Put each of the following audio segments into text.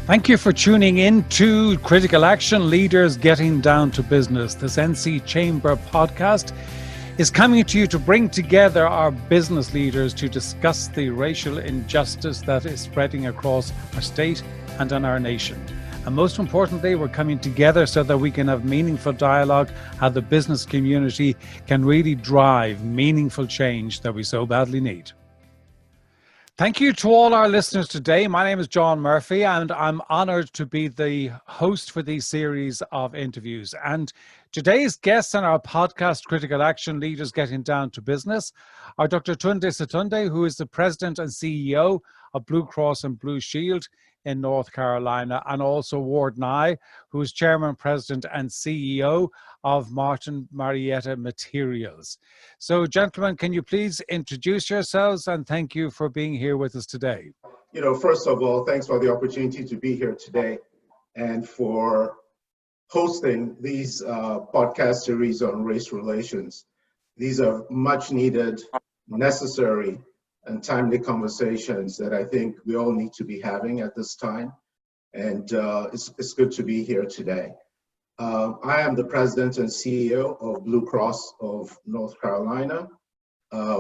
Thank you for tuning in to Critical Action Leaders Getting Down to Business. This NC Chamber podcast is coming to you to bring together our business leaders to discuss the racial injustice that is spreading across our state and in our nation. And most importantly, we're coming together so that we can have meaningful dialogue, how the business community can really drive meaningful change that we so badly need. Thank you to all our listeners today. My name is John Murphy, and I'm honored to be the host for these series of interviews. And today's guests on our podcast, Critical Action Leaders Getting Down to Business, are Dr. Tunde Sotunde, who is the President and CEO of Blue Cross and Blue Shield in North Carolina, and also Ward Nye, who is Chairman, President, and CEO of Marietta Materials. So, gentlemen, can you please introduce yourselves, and thank you for being here with us today. First of all, thanks for the opportunity to be here today and for hosting these podcast series on race relations. These are much needed, necessary, and timely conversations that I think we all need to be having at this time. And it's good to be here today. I am the President and CEO of Blue Cross of North Carolina.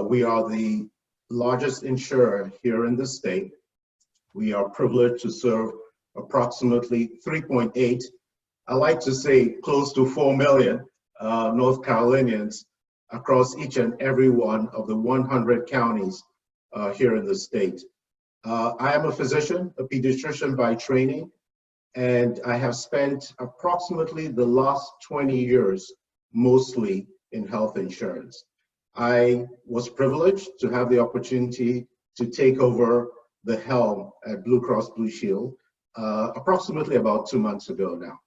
We are the largest insurer here in the state. We are privileged to serve approximately 3.8, I like to say close to 4 million North Carolinians across each and every one of the 100 counties here in the state. I am a physician, a pediatrician by training, and I have spent approximately the last 20 years mostly in health insurance. I was privileged to have the opportunity to take over the helm at Blue Cross Blue Shield approximately about 2 months ago now.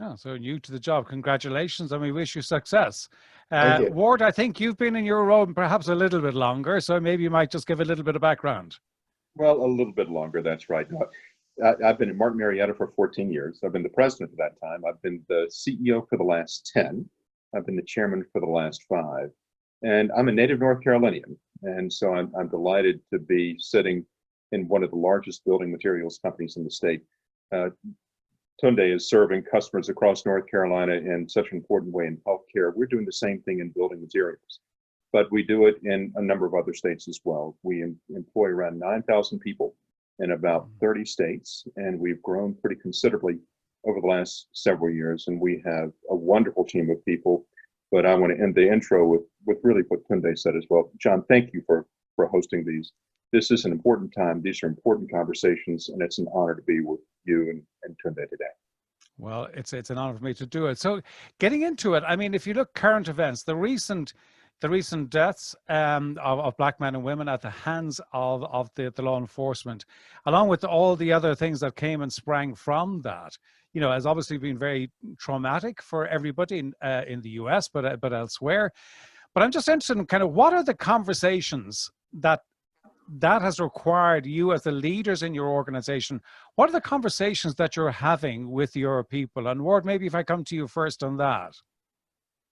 Oh, so new to the job. Congratulations, and we wish you success. Thank you. Ward, I think you've been in your role perhaps a little bit longer, so maybe you might just give a little bit of background. Well, a little bit longer, that's right. I've been in Marietta for 14 years. I've been the president for that time. I've been the CEO for the last 10. I've been the chairman for the last 5. And I'm a native North Carolinian. And so I'm delighted to be sitting in one of the largest building materials companies in the state. Tunde is serving customers across North Carolina in such an important way in healthcare. We're doing the same thing in building materials, but we do it in a number of other states as well. We employ around 9,000 people in about 30 states, and we've grown pretty considerably over the last several years, and we have a wonderful team of people. But I want to end the intro with really what Tunde said as well. John, thank you for hosting these. This is an important time. These are important conversations, and it's an honor to be with you and Tunde today. Well, it's an honor for me to do it. So getting into it, I mean, if you look current events, the recent deaths of black men and women at the hands of the law enforcement, along with all the other things that came and sprang from that, has obviously been very traumatic for everybody in the US, but elsewhere. But I'm just interested in kind of what are the conversations that has required you as the leaders in your organization. What are the conversations that you're having with your people? And Ward, maybe if I come to you first on that.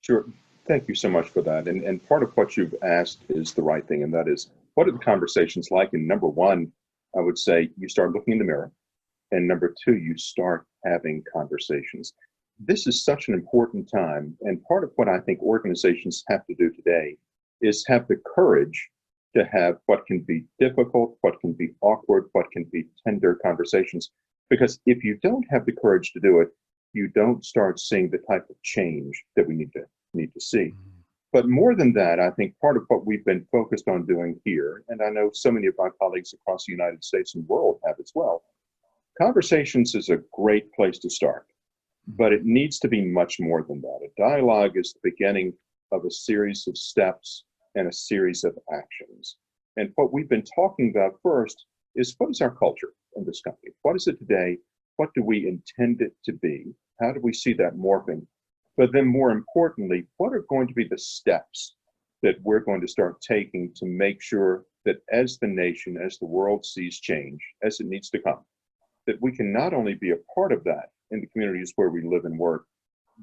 Sure. Thank you so much for that. And part of what you've asked is the right thing, and that is, what are the conversations like? And number one, I would say you start looking in the mirror. And number two, you start having conversations. This is such an important time. And part of what I think organizations have to do today is have the courage to have what can be difficult, what can be awkward, what can be tender conversations. Because if you don't have the courage to do it, you don't start seeing the type of change that we need to see. But more than that, I think part of what we've been focused on doing here, and I know so many of my colleagues across the United States and world have as well, conversations is a great place to start, but it needs to be much more than that. A dialogue is the beginning of a series of steps and a series of actions. And what we've been talking about first is, what is our culture in this company? What is it today? What do we intend it to be? How do we see that morphing? But then more importantly, what are going to be the steps that we're going to start taking to make sure that as the nation, as the world sees change, as it needs to come, that we can not only be a part of that in the communities where we live and work,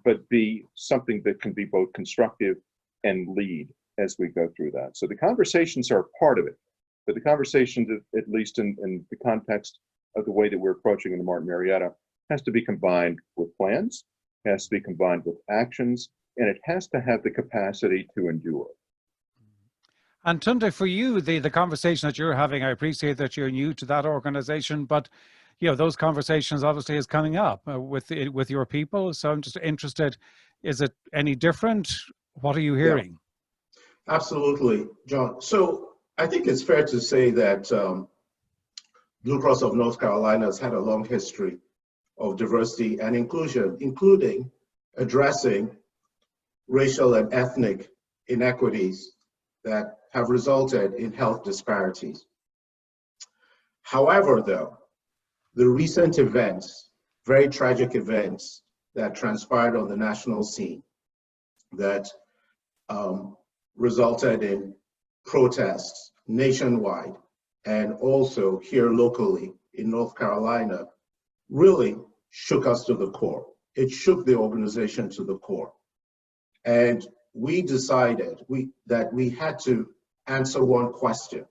but be something that can be both constructive and lead as we go through that. So the conversations are part of it, but the conversations, at least in the context of the way that we're approaching in the Martin Marietta has to be combined with plans, has to be combined with actions, and it has to have the capacity to endure. And Tunde, for you, the conversation that you're having, I appreciate that you're new to that organization, but those conversations obviously is coming up with your people. So I'm just interested, is it any different? What are you hearing? Yeah, absolutely, John. So I think it's fair to say that Blue Cross of North Carolina has had a long history of diversity and inclusion, including addressing racial and ethnic inequities that have resulted in health disparities. However, though, the recent events, very tragic events that transpired on the national scene that resulted in protests nationwide and also here locally in North Carolina really shook us to the core. It shook the organization to the core. And we decided that we had to answer one question,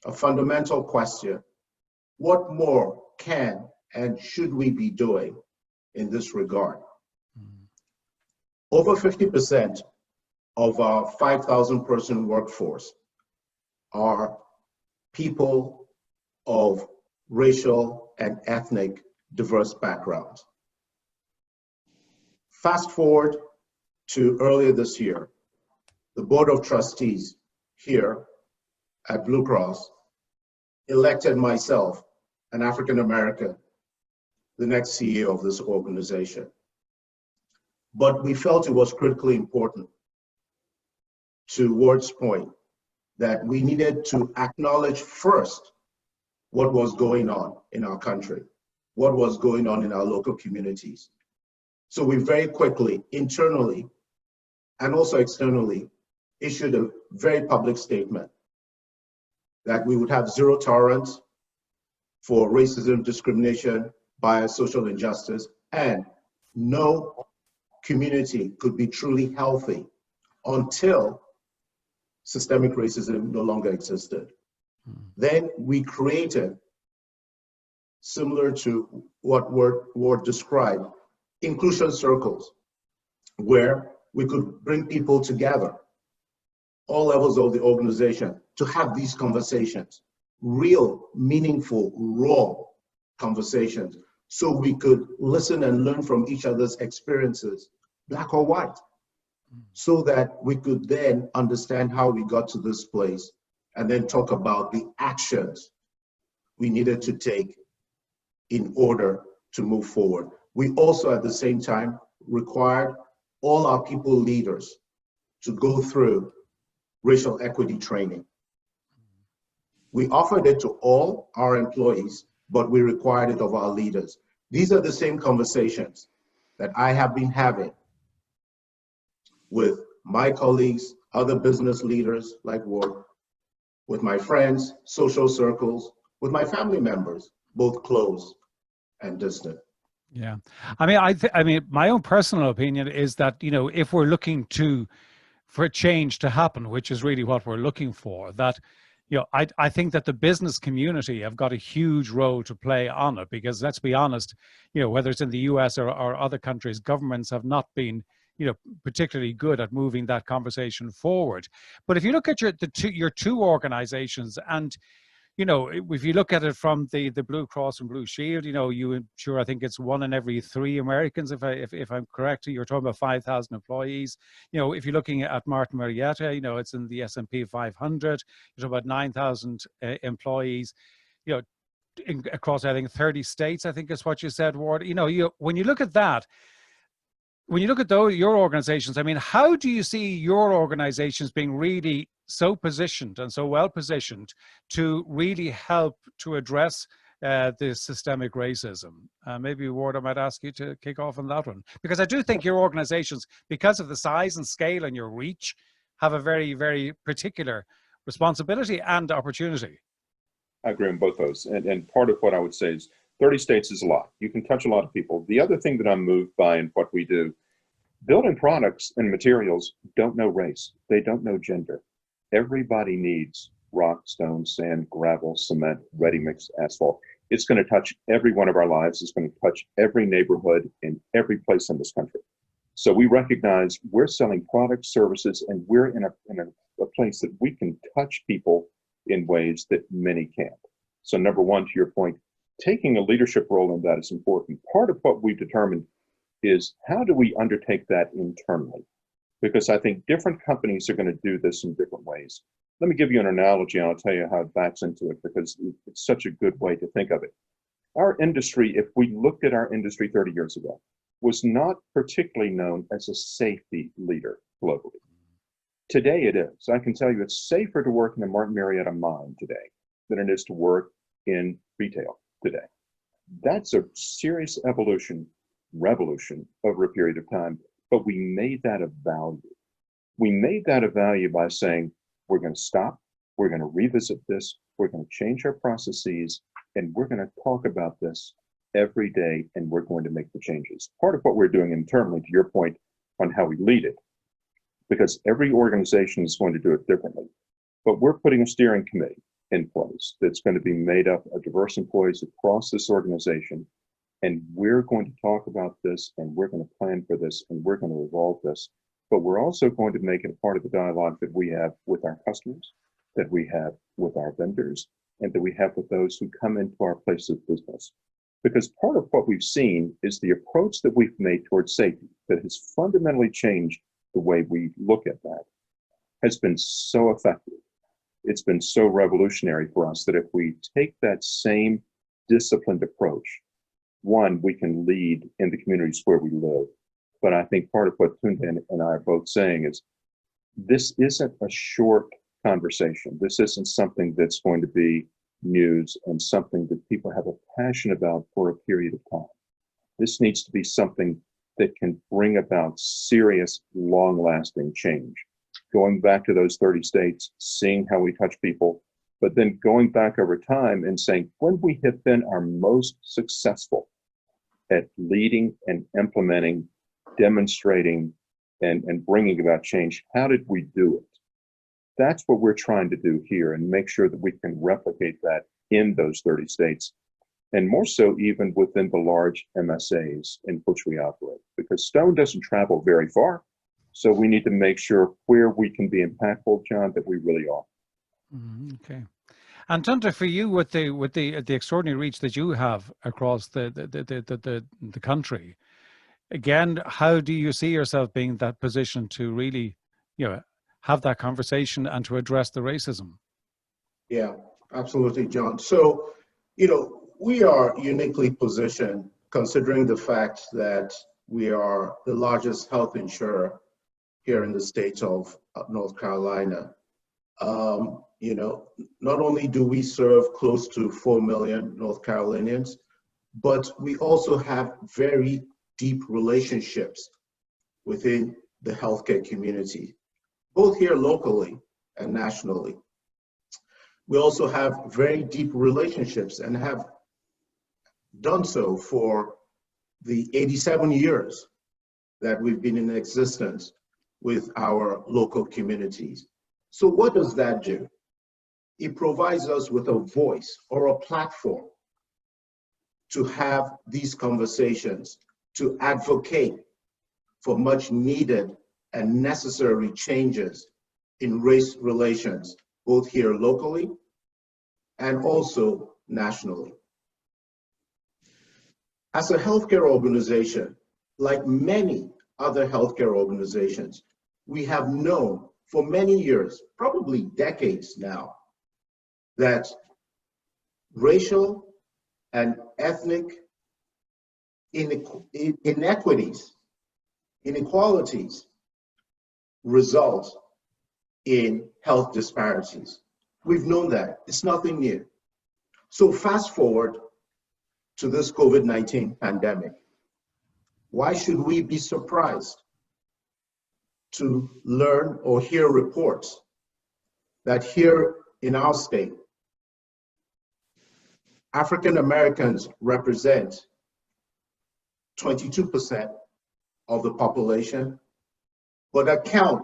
a fundamental question. What more can and should we be doing in this regard? Over 50% of our 5,000 person workforce are people of racial and ethnic diverse backgrounds. Fast forward to earlier this year, the Board of Trustees here at Blue Cross elected myself, an African American, the next CEO of this organization. But we felt it was critically important, to Ward's point, that we needed to acknowledge first what was going on in our country, what was going on in our local communities. So we very quickly, internally, and also externally, issued a very public statement that we would have zero tolerance for racism, discrimination, bias, social injustice, and no community could be truly healthy until systemic racism no longer existed. Then we created, similar to what Ward described, inclusion circles, where we could bring people together, all levels of the organization, to have these conversations, real, meaningful, raw conversations, so we could listen and learn from each other's experiences, black or white, so that we could then understand how we got to this place and then talk about the actions we needed to take in order to move forward. We also, at the same time, required all our people leaders to go through racial equity training. We offered it to all our employees, but we required it of our leaders. These are the same conversations that I have been having with my colleagues, other business leaders like Ward, with my friends, social circles, with my family members, both close and distant. Yeah, I mean, my own personal opinion is that if we're looking for change to happen, which is really what we're looking for, that I think that the business community have got a huge role to play on it, because let's be honest, whether it's in the US or other countries, governments have not been particularly good at moving that conversation forward. But if you look at your two organizations, and if you look at it from the Blue Cross and Blue Shield, I think it's 1 in every 3 Americans, if I'm correct. You're talking about 5,000 employees. If you're looking at Martin Marietta, it's in the S&P 500. You're talking about 9,000 employees. Across, I think, 30 states, I think is what you said, Ward. When you look at that, when you look at your organizations, I mean, how do you see your organizations being really so positioned and so well positioned to really help to address the systemic racism? Maybe, Ward, I might ask you to kick off on that one, because I do think your organizations, because of the size and scale and your reach, have a very, very particular responsibility and opportunity. I agree on both those. And part of what I would say is 30 states is a lot. You can touch a lot of people. The other thing that I'm moved by in what we do, building products and materials don't know race. They don't know gender. Everybody needs rock, stone, sand, gravel, cement, ready-mix asphalt. It's going to touch every one of our lives. It's going to touch every neighborhood in every place in this country. So we recognize we're selling products, services, and we're in a place that we can touch people in ways that many can't. So number one, to your point, taking a leadership role in that is important. Part of what we've determined is how do we undertake that internally? Because I think different companies are going to do this in different ways. Let me give you an analogy, and I'll tell you how it backs into it, because it's such a good way to think of it. Our industry, if we looked at our industry 30 years ago, was not particularly known as a safety leader globally. Today it is. I can tell you it's safer to work in a Marietta mine today than it is to work in retail today. That's a serious revolution over a period of time, but we made that a value. We made that a value by saying, we're going to stop, we're going to revisit this, we're going to change our processes, and we're going to talk about this every day, and we're going to make the changes. Part of what we're doing internally, to your point on how we lead it, because every organization is going to do it differently, but we're putting a steering committee in place that's going to be made up of diverse employees across this organization, and we're going to talk about this, and we're going to plan for this, and we're going to evolve this, but we're also going to make it part of the dialogue that we have with our customers, that we have with our vendors, and that we have with those who come into our place of business. Because part of what we've seen is the approach that we've made towards safety that has fundamentally changed the way we look at that has been so effective. It's been so revolutionary for us that if we take that same disciplined approach, one, we can lead in the communities where we live. But I think part of what Tunde and I are both saying is this isn't a short conversation. This isn't something that's going to be news and something that people have a passion about for a period of time. This needs to be something that can bring about serious, long-lasting change. Going back to those 30 states, seeing how we touch people, but then going back over time and saying, when we have been our most successful at leading and implementing, demonstrating, and bringing about change, how did we do it? That's what we're trying to do here, and make sure that we can replicate that in those 30 states, and more so even within the large MSAs in which we operate, because stone doesn't travel very far. So we need to make sure where we can be impactful, John, that we really are. Okay. And Tunde, for you, with the extraordinary reach that you have across the country, again, how do you see yourself being in that position to really, have that conversation and to address the racism? Yeah, absolutely, John. So, we are uniquely positioned considering the fact that we are the largest health insurer here in the state of North Carolina. Not only do we serve close to 4 million North Carolinians, but we also have very deep relationships within the healthcare community, both here locally and nationally. We also have very deep relationships and have done so for the 87 years that we've been in existence with our local communities. So what does that do? It provides us with a voice or a platform to have these conversations, to advocate for much needed and necessary changes in race relations, both here locally and also nationally. As a healthcare organization, like many other healthcare organizations, we have known for many years, probably decades now, that racial and ethnic inequities, inequalities result in health disparities. We've known that. It's nothing new. So fast forward to this COVID-19 pandemic. Why should we be surprised to learn or hear reports that here in our state, African Americans represent 22% of the population, but account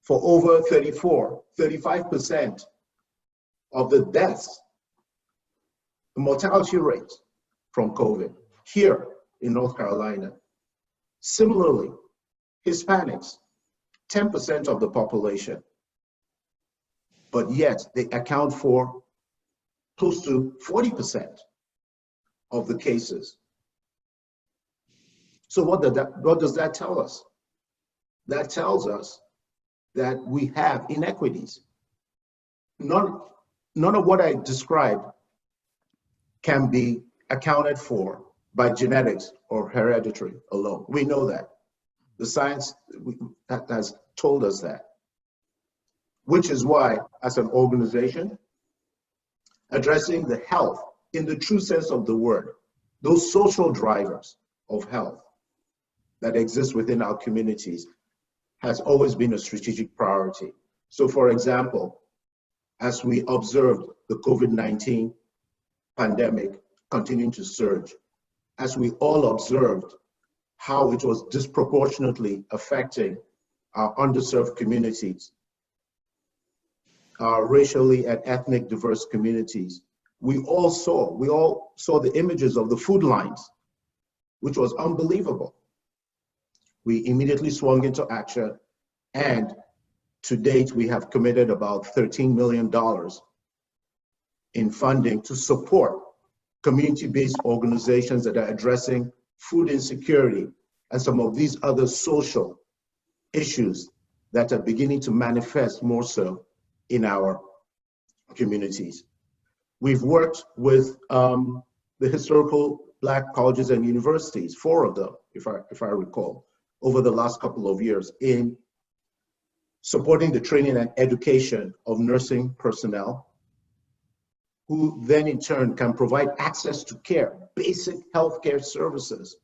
for over 35% of the deaths The mortality rate from COVID here in North Carolina, similarly, Hispanics, 10% of the population, but yet they account for close to 40% of the cases. So what does that tell us? That tells us that we have inequities. None of what I described can be accounted for by genetics or hereditary alone. We know that. The science has told us that. Which is why, as an organization, addressing the health in the true sense of the word, those social drivers of health that exist within our communities has always been a strategic priority. So for example, as we observed the COVID-19 pandemic continuing to surge, as we all observed how it was disproportionately affecting our underserved communities, our racially and ethnic diverse communities, we all saw the images of the food lines, which was unbelievable. We immediately swung into action, and to date, we have committed about $13 million in funding to support community-based organizations that are addressing food insecurity and some of these other social issues that are beginning to manifest more so in our communities. We've worked with the historical Black colleges and universities, 4 of them, if I recall, over the last couple of years in supporting the training and education of nursing personnel, who then in turn can provide access to care, basic healthcare services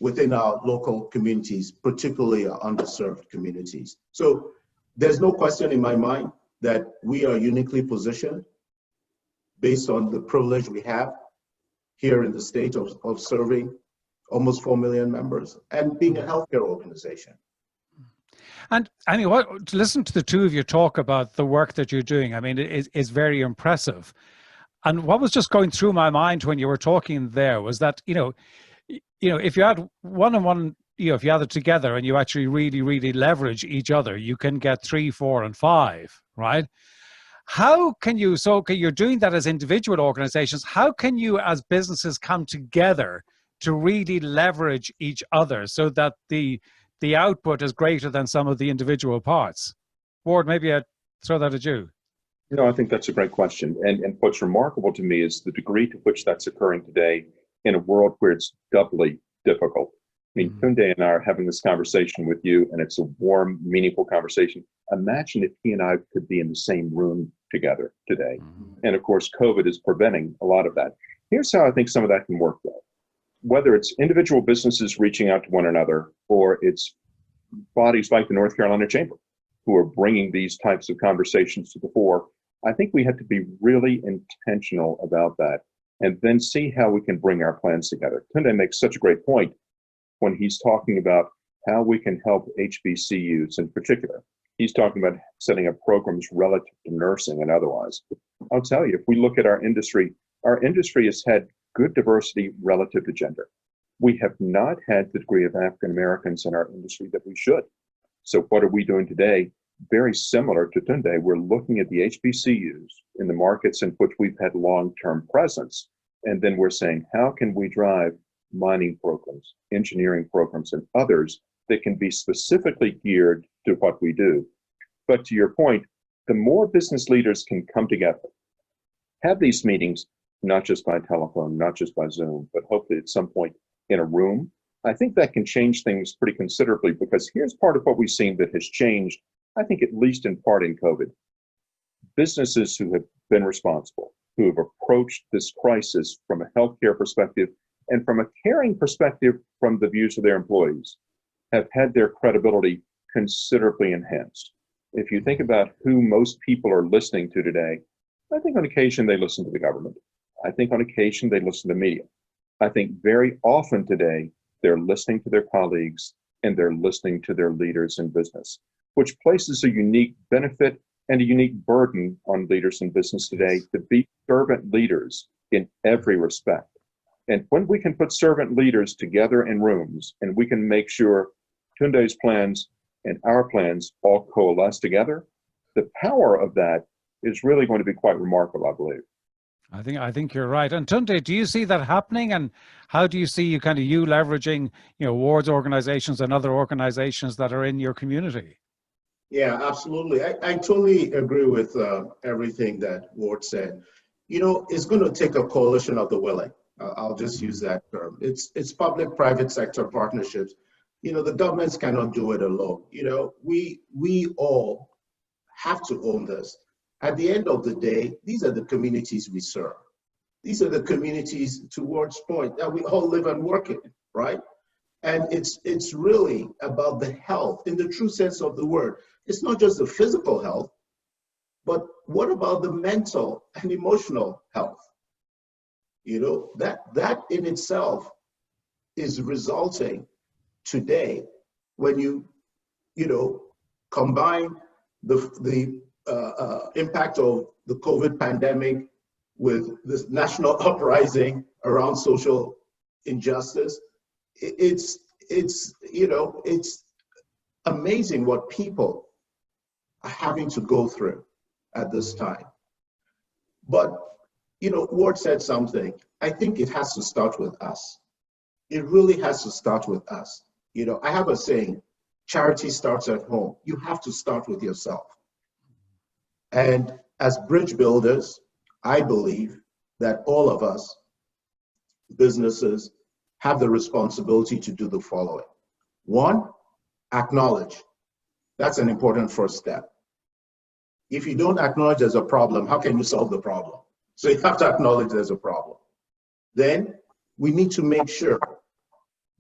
within our local communities, particularly our underserved communities. So there's no question in my mind that we are uniquely positioned based on the privilege we have here in the state of serving almost 4 million members and being a healthcare organization. And I mean, to listen to the two of you talk about the work that you're doing, I mean, it is very impressive. And what was just going through my mind when you were talking there was that, you know, if you had one-on-one, if you had it together and you actually really leverage each other, you can get 3, 4, and 5, right? How can you, you're doing that as individual organizations, how can you as businesses come together to really leverage each other so that the output is greater than some of the individual parts? Ward, maybe I'd throw that at you. No, I think that's a great question. And what's remarkable to me is the degree to which that's occurring today in a world where it's doubly difficult. I mean, Tunde and I are having this conversation with you, and it's a warm, meaningful conversation. Imagine if he and I could be in the same room together today. And of course, COVID is preventing a lot of that. Here's how I think some of that can work, though. Whether it's individual businesses reaching out to one another, or it's bodies like the North Carolina Chamber who are bringing these types of conversations to the fore, I think we have to be really intentional about that and then see how we can bring our plans together. Tunde makes such a great point when he's talking about how we can help HBCUs in particular. He's talking about setting up programs relative to nursing and otherwise. I'll tell you, if we look at our industry has had good diversity relative to gender. We have not had the degree of African Americans in our industry that we should. So what are we doing today? Very similar to Tunde, we're looking at the HBCUs in the markets in which we've had long-term presence. And then we're saying, how can we drive mining programs, engineering programs, and others that can be specifically geared to what we do? But to your point, the more business leaders can come together, have these meetings, not just by telephone, not just by Zoom, but hopefully at some point in a room, I think that can change things pretty considerably, because here's part of what we've seen that has changed, I think at least in part in COVID. Businesses who have been responsible, who have approached this crisis from a healthcare perspective and from a caring perspective from the views of their employees, have had their credibility considerably enhanced. If you think about who most people are listening to today, I think on occasion they listen to the government. I think on occasion they listen to media. I think very often today they're listening to their colleagues and they're listening to their leaders in business, which places a unique benefit and a unique burden on leaders in business today to be servant leaders in every respect. And when we can put servant leaders together in rooms and we can make sure Tunde's plans and our plans all coalesce together, the power of that is really going to be quite remarkable, I believe. I think you're right. And Tunde, do you see that happening? And how do you see you leveraging, awards organizations and other organizations that are in your community? Yeah, absolutely. I totally agree with everything that Ward said. It's going to take a coalition of the willing. I'll just use that term. It's public-private sector partnerships. The governments cannot do it alone. We all have to own this. At the end of the day, these are the communities we serve. These are the communities, to Ward's point, that we all live and work in, right? And it's really about the health in the true sense of the word. It's not just the physical health, but what about the mental and emotional health? That in itself is resulting today when you combine the impact of the COVID pandemic with this national uprising around social injustice. It's amazing what people are having to go through at this time. But, Ward said something. I think it has to start with us. It really has to start with us. I have a saying, charity starts at home. You have to start with yourself. And as bridge builders, I believe that all of us, businesses, have the responsibility to do the following. One, acknowledge. That's an important first step. If you don't acknowledge there's a problem, how can you solve the problem? So you have to acknowledge there's a problem. Then we need to make sure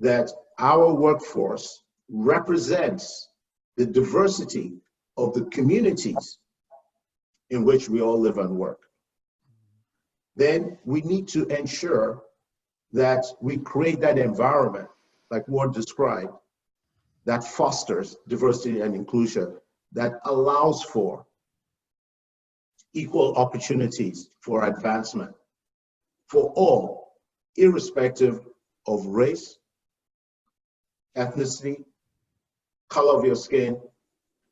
that our workforce represents the diversity of the communities in which we all live and work. Then we need to ensure that we create that environment, like Ward described, that fosters diversity and inclusion, that allows for equal opportunities for advancement for all, irrespective of race, ethnicity, color of your skin,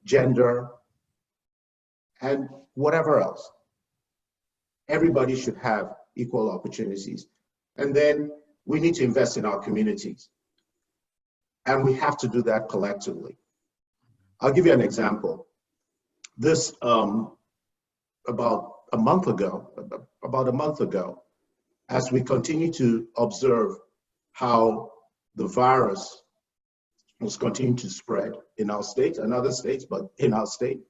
gender, and whatever else. Everybody should have equal opportunities. And then we need to invest in our communities. And we have to do that collectively. I'll give you an example. This, about a month ago, as we continue to observe how the virus was continuing to spread in our state and other states, but in our state,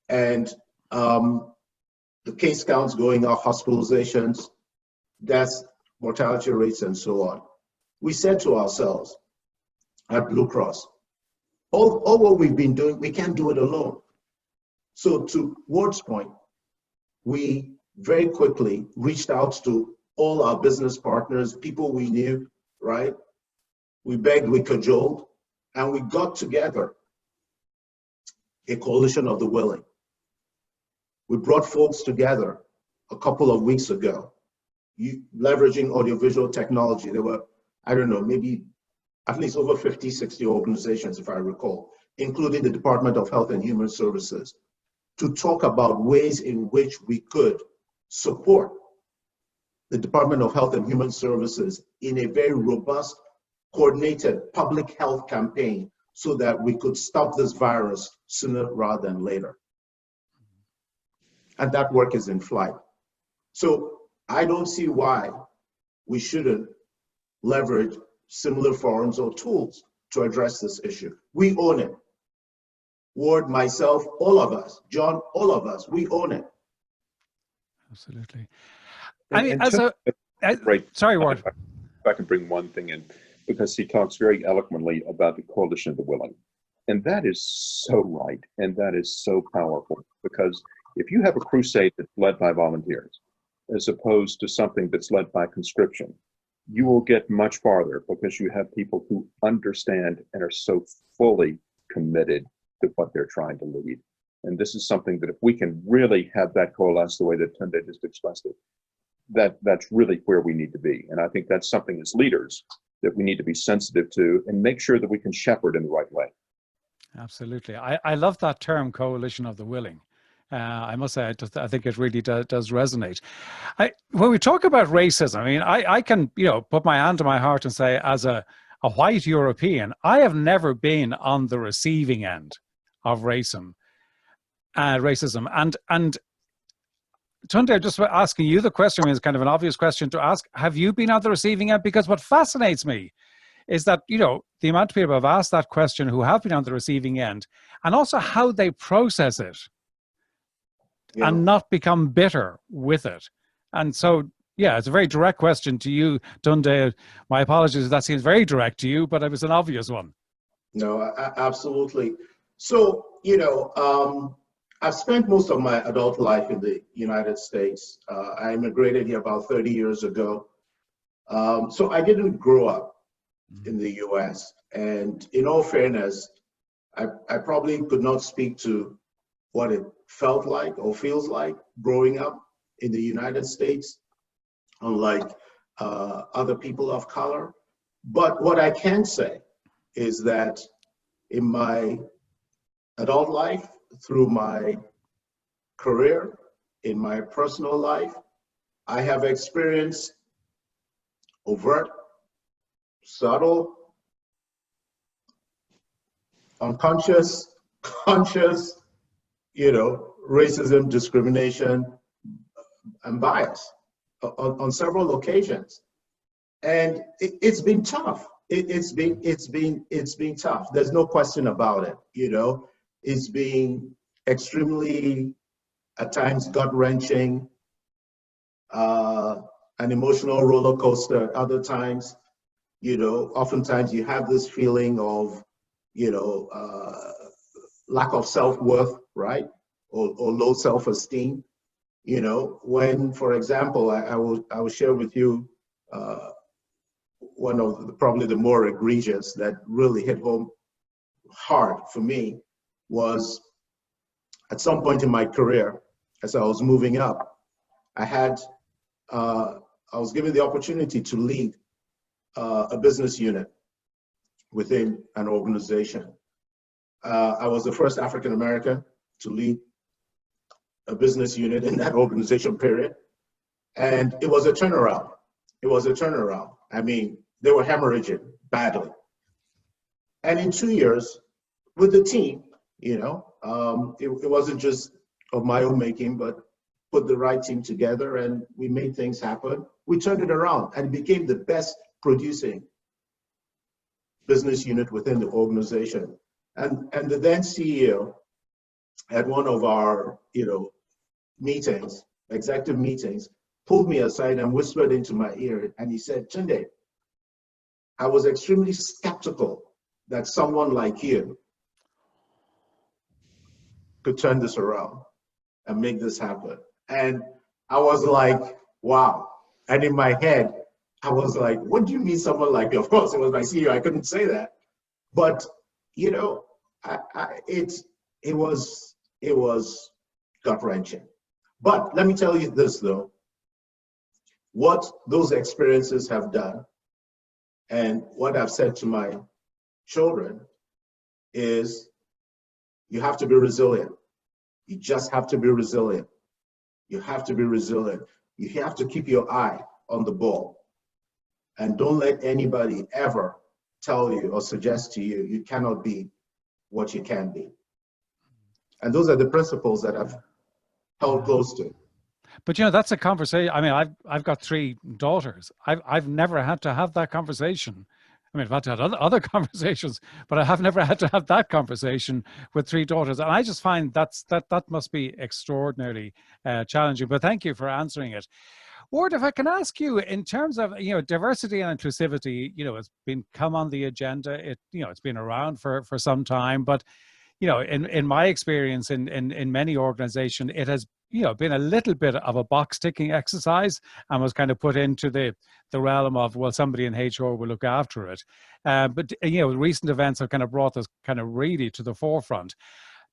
and the case counts going up, hospitalizations, deaths, mortality rates, and so on. We said to ourselves at Blue Cross, all what we've been doing, we can't do it alone. So to Ward's point, we very quickly reached out to all our business partners, people we knew, right? We begged, we cajoled, and we got together a coalition of the willing. We brought folks together a couple of weeks ago, leveraging audiovisual technology. There were, I don't know, maybe at least over 50, 60 organizations, if I recall, including the Department of Health and Human Services, to talk about ways in which we could support the Department of Health and Human Services in a very robust, coordinated public health campaign so that we could stop this virus sooner rather than later. And that work is in flight. So I don't see why we shouldn't leverage similar forums or tools to address this issue. We own it. Ward, myself, all of us, John, all of us, we own it. Absolutely. Sorry, Ward. If I can bring one thing in, because he talks very eloquently about the coalition of the willing. And that is so right, and that is so powerful, because if you have a crusade that's led by volunteers, as opposed to something that's led by conscription, you will get much farther because you have people who understand and are so fully committed to what they're trying to lead. And this is something that if we can really have that coalesce the way that Tunde just expressed it, that's really where we need to be. And I think that's something as leaders that we need to be sensitive to and make sure that we can shepherd in the right way. Absolutely. I love that term, coalition of the willing. I must say, I think it really does resonate. When we talk about racism, I mean, I can, put my hand to my heart and say, as a white European, I have never been on the receiving end of racism. And Tunde, just asking you the question, I mean, it's kind of an obvious question to ask. Have you been on the receiving end? Because what fascinates me is that, the amount of people who have asked that question who have been on the receiving end, and also how they process it and not become bitter with it. And so, yeah, it's a very direct question to you, Tunde. My apologies if that seems very direct to you, but it was an obvious one. No, absolutely. So, I've spent most of my adult life in the United States. I immigrated here about 30 years ago. So I didn't grow up in the US. And in all fairness, I probably could not speak to what it felt like or feels like growing up in the United States, unlike other people of color. But what I can say is that in my adult life, through my career, in my personal life, I have experienced overt, subtle, unconscious, conscious, racism, discrimination, and bias on several occasions. And it's been tough. It's been tough. There's no question about it. It's been extremely, at times, gut-wrenching, an emotional roller coaster at other times. Oftentimes you have this feeling of, lack of self-worth, right? Or low self-esteem. When, for example, I will share with you one of probably the more egregious that really hit home hard for me was at some point in my career, as I was moving up, I was given the opportunity to lead a business unit within an organization. I was the first African American to lead a business unit in that organization, period. And it was a turnaround. I mean, they were hemorrhaging badly. And in 2 years, with the team, it wasn't just of my own making, but put the right team together and we made things happen. We turned it around and it became the best producing business unit within the organization. And the then CEO at one of our, meetings, executive meetings, pulled me aside and whispered into my ear and he said, "Tunde, I was extremely skeptical that someone like you could turn this around and make this happen." And I was like, wow. And in my head, I was like, what do you mean someone like me? Of course, it was my CEO. I couldn't say that. But, it was gut-wrenching. But let me tell you this, though. What those experiences have done and what I've said to my children is you have to be resilient. You just have to be resilient. You have to be resilient. You have to keep your eye on the ball. And don't let anybody ever tell you or suggest to you, you cannot be what you can be. And those are the principles that I've held close to. But that's a conversation. I mean, I've got 3 daughters. I've never had to have that conversation. I mean, I've had to have other conversations, but I have never had to have that conversation with 3 daughters. And I just find that must be extraordinarily challenging. But thank you for answering it. Ward, if I can ask you, in terms of diversity and inclusivity, it's been come on the agenda. It's been around for some time, but in my experience in many organizations, it has been a little bit of a box ticking exercise and was kind of put into the realm of, well, somebody in HR will look after it. But recent events have kind of brought this kind of really to the forefront.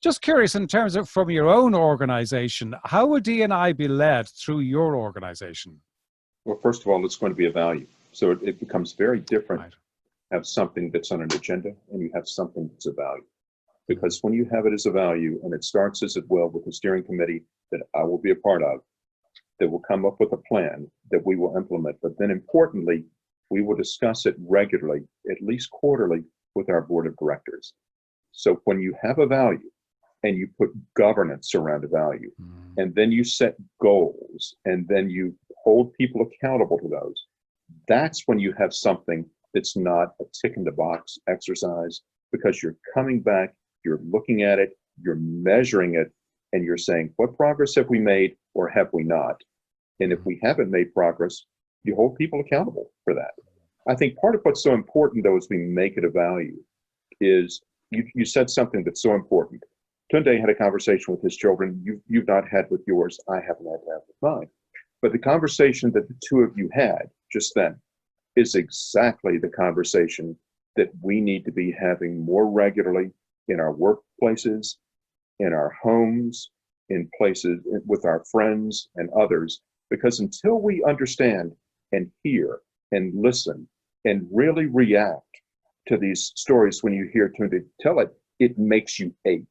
Just curious, in terms of from your own organization, how would D&I be led through your organization? Well, first of all, it's going to be a value. So it becomes very different. Right. Have something that's on an agenda and you have something that's a value. Because when you have it as a value, and it starts as it will with the steering committee that I will be a part of, that will come up with a plan that we will implement. But then importantly, we will discuss it regularly, at least quarterly, with our board of directors. So when you have a value and you put governance around a value, and then you set goals, and then you hold people accountable to those, that's when you have something that's not a tick in the box exercise, because you're coming back, you're looking at it, you're measuring it, and you're saying, what progress have we made or have we not? And if we haven't made progress, you hold people accountable for that. I think part of what's so important, though, as we make it a value, is you said something that's so important. Tunde had a conversation with his children. You've not had with yours. I haven't had to have with mine. But the conversation that the two of you had just then is exactly the conversation that we need to be having more regularly in our workplaces, in our homes, in places with our friends and others. Because until we understand and hear and listen and really react to these stories, when you hear Tunde tell it, it makes you ache.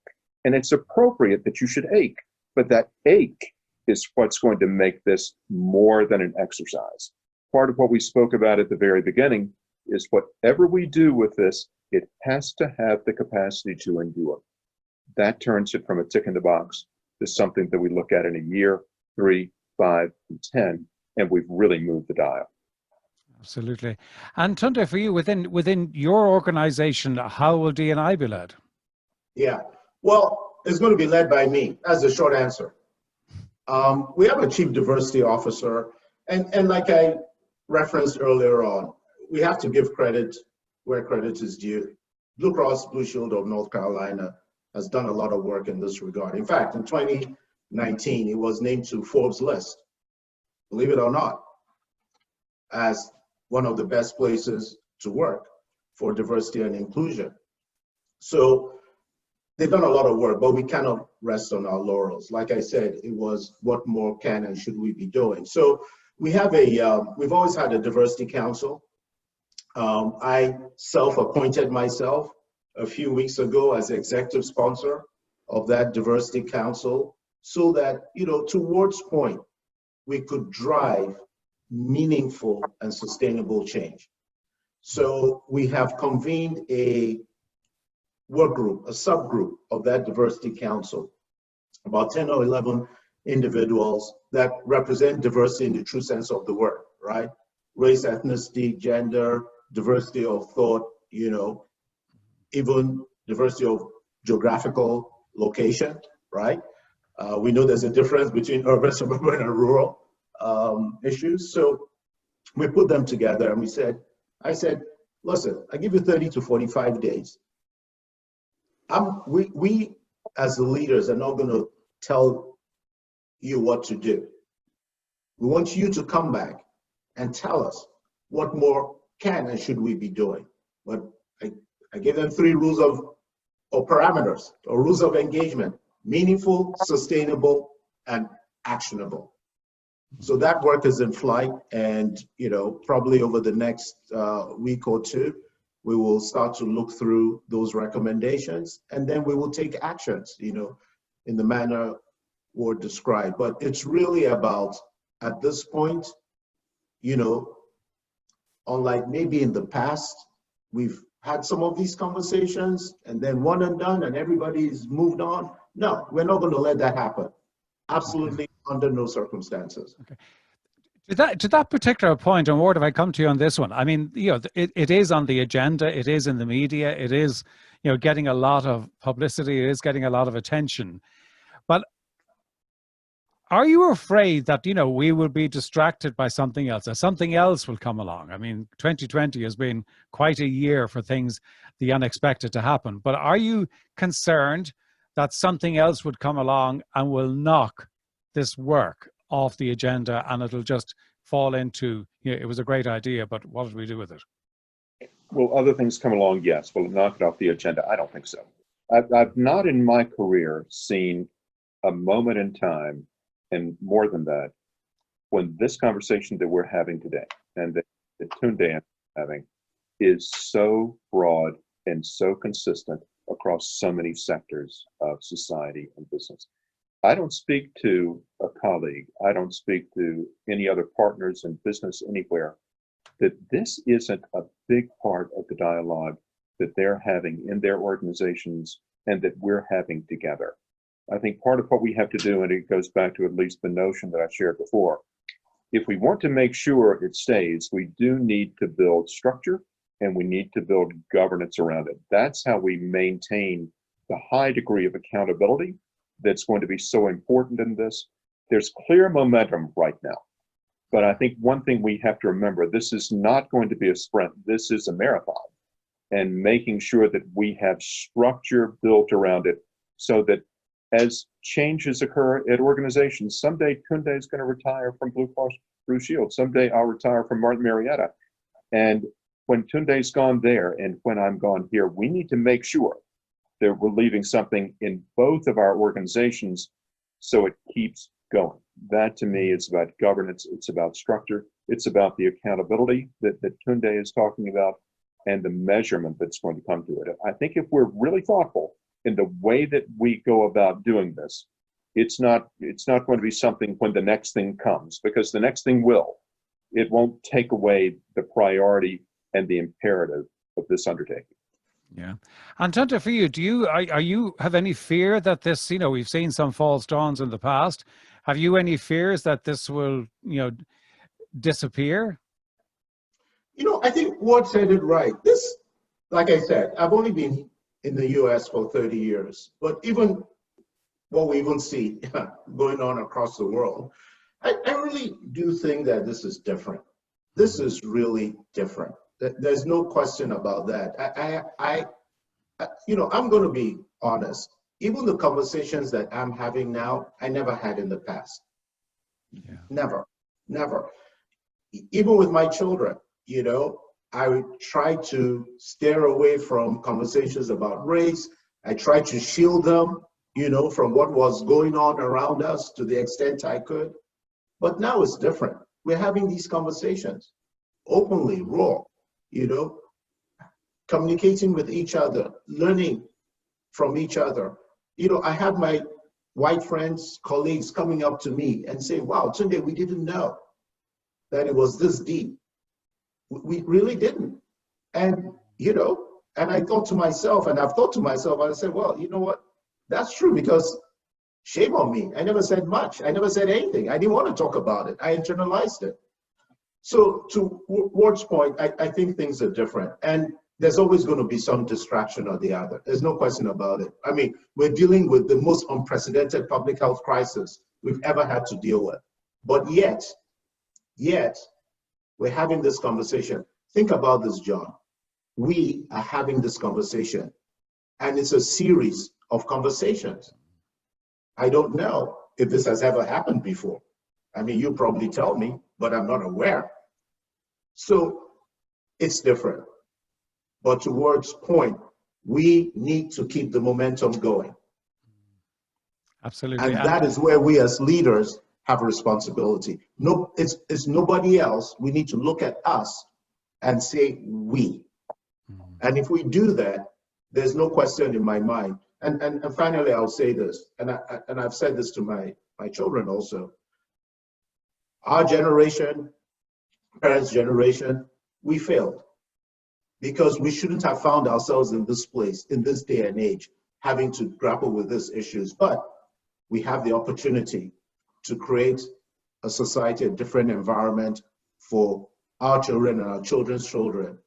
And it's appropriate that you should ache, but that ache is what's going to make this more than an exercise. Part of what we spoke about at the very beginning is whatever we do with this, it has to have the capacity to endure. That turns it from a tick in the box to something that we look at in a year, 3, 5, and 10, and we've really moved the dial. Absolutely. And Tunde, for you, within your organization, how will D&I be led? Yeah, well, it's going to be led by me. That's the short answer. We have a chief diversity officer, and like I referenced earlier on, we have to give credit where credit is due. Blue Cross Blue Shield of North Carolina has done a lot of work in this regard. In fact, in 2019, it was named to Forbes list, believe it or not, as one of the best places to work for diversity and inclusion. So they've done a lot of work, but we cannot rest on our laurels. Like I said, it was what more can and should we be doing? So we have we've always had a diversity council. I self-appointed myself a few weeks ago as executive sponsor of that diversity council, so that, to Ward's point, we could drive meaningful and sustainable change. So we have convened a work group, a subgroup of that diversity council, about 10 or 11 individuals that represent diversity in the true sense of the word, right? Race, ethnicity, gender, diversity of thought, even diversity of geographical location, right? We know there's a difference between urban, suburban, and rural issues. So we put them together and I said, listen, I give you 30 to 45 days. We as the leaders are not going to tell you what to do. We want you to come back and tell us what more can and should we be doing. But I gave them 3 rules or parameters or rules of engagement: meaningful, sustainable, and actionable. So that work is in flight, and probably over the next week or two, we will start to look through those recommendations, and then we will take actions, in the manner Ward described. But it's really about, at this point, unlike maybe in the past, we've had some of these conversations and then one and done and everybody's moved on. No, we're not going to let that happen. Absolutely, under no circumstances. Okay. To that particular point, and Ward, if I come to you on this one, I mean, it is on the agenda, it is in the media, it is, getting a lot of publicity, it is getting a lot of attention. But are you afraid that, we will be distracted by something else, or something else will come along? I mean, 2020 has been quite a year for things, the unexpected to happen. But are you concerned that something else would come along and will knock this work off the agenda, and it'll just fall into, it was a great idea, but what did we do with it? Will other things come along? Yes. Will it knock it off the agenda? I don't think so. I've not in my career seen a moment in time, and more than that, when this conversation that we're having today and that Tunde is having is so broad and so consistent across so many sectors of society and business. I don't speak to a colleague, I don't speak to any other partners in business anywhere, that this isn't a big part of the dialogue that they're having in their organizations and that we're having together. I think part of what we have to do, and it goes back to at least the notion that I shared before, if we want to make sure it stays, we do need to build structure and we need to build governance around it. That's how we maintain the high degree of accountability that's going to be so important in this. There's clear momentum right now. But I think one thing we have to remember, this is not going to be a sprint, this is a marathon. And making sure that we have structure built around it so that as changes occur at organizations, someday Tunde is going to retire from Blue Cross Blue Shield, someday I'll retire from Marietta. And when Tunde's gone there and when I'm gone here, we need to make sure that we're leaving something in both of our organizations so it keeps going. That to me is about governance, it's about structure, it's about the accountability that Tunde is talking about and the measurement that's going to come to it. I think if we're really thoughtful in the way that we go about doing this, it's not going to be something when the next thing comes, because the next thing will. It won't take away the priority and the imperative of this undertaking. Yeah. And Tunde, for you, are you have any fear that this, we've seen some false dawns in the past. Have you any fears that this will, disappear? I think Ward said it right. This, like I said, I've only been in the US for 30 years, but even what we even see going on across the world, I really do think that this is different. This is really different. There's no question about that. I'm going to be honest. Even the conversations that I'm having now, I never had in the past. Yeah. Never. Even with my children, I try to steer away from conversations about race. I try to shield them, from what was going on around us to the extent I could. But now it's different. We're having these conversations openly, raw, communicating with each other, learning from each other. I have my white friends, colleagues coming up to me and saying, wow, Tunde, we didn't know that it was this deep. We really didn't. And, and I thought to myself, and I've thought to myself, and I said, well, you know what? That's true, because shame on me. I never said much. I never said anything. I didn't want to talk about it. I internalized it. So to Ward's point, I think things are different. And there's always going to be some distraction or the other. There's no question about it. I mean, we're dealing with the most unprecedented public health crisis we've ever had to deal with. But yet, we're having this conversation. Think about this, John. We are having this conversation, and it's a series of conversations. I don't know if this has ever happened before. I mean, you probably tell me, but I'm not aware. So it's different. But to Ward's point, we need to keep the momentum going. Absolutely. And that is where we as leaders have a responsibility. No, it's nobody else. We need to look at us and say we. And if we do that, there's no question in my mind. And finally, I'll say this, and I've said this to my children also. Our generation, parents' generation, we failed, because we shouldn't have found ourselves in this place, in this day and age, having to grapple with these issues. But we have the opportunity to create a society, a different environment for our children and our children's children,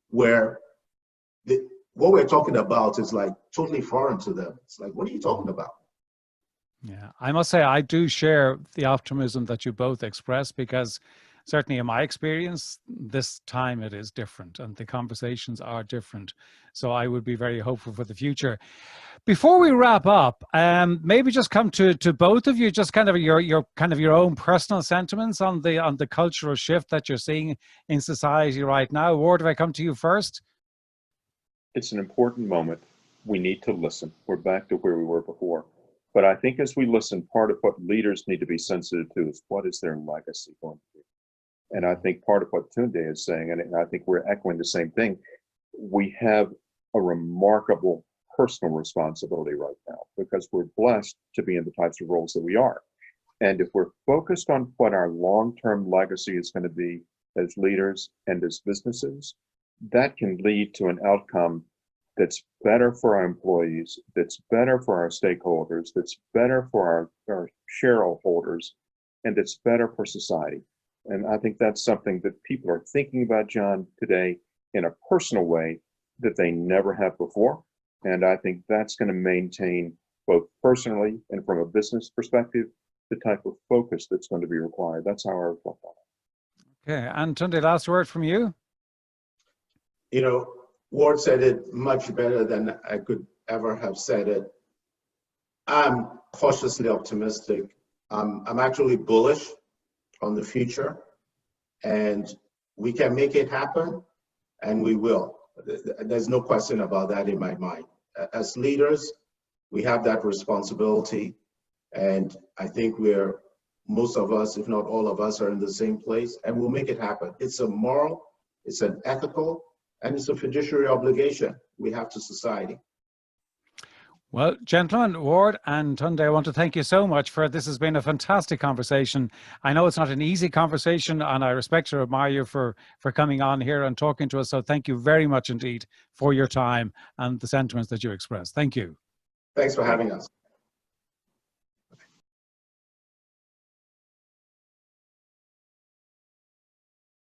where what we're talking about is like totally foreign to them. It's like, what are you talking about? Yeah, I must say I do share the optimism that you both express, because certainly in my experience, this time it is different and the conversations are different. So I would be very hopeful for the future. Before we wrap up, maybe just come to both of you, just kind of your own personal sentiments on the cultural shift that you're seeing in society right now. Ward, if I come to you first. It's an important moment we need to listen. We're back to where we were before. But I think as we listen, part of what leaders need to be sensitive to is what is their legacy going to be? And I think part of what Tunde is saying, and I think we're echoing the same thing, we have a remarkable personal responsibility right now because we're blessed to be in the types of roles that we are. And if we're focused on what our long-term legacy is going to be as leaders and as businesses, that can lead to an outcome that's better for our employees, that's better for our stakeholders, that's better for our shareholders, and that's better for society. And I think that's something that people are thinking about, John, today in a personal way that they never have before. And I think that's going to maintain, both personally and from a business perspective, the type of focus that's going to be required. That's how I reflect on it. Okay, and Tunde, last word from you. You know, Ward said it much better than I could ever have said it. I'm cautiously optimistic. I'm actually bullish on the future, and we can make it happen, and we will. There's no question about that in my mind. As leaders, we have that responsibility, and I think most of us, if not all of us, are in the same place, and we'll make it happen. It's a moral, it's an ethical, and it's a fiduciary obligation we have to society. Well, gentlemen, Ward and Tunde, I want to thank you so much for this. Has been a fantastic conversation. I know it's not an easy conversation, and I respect and admire you for coming on here and talking to us. So thank you very much indeed for your time and the sentiments that you expressed. Thank you. Thanks for having us.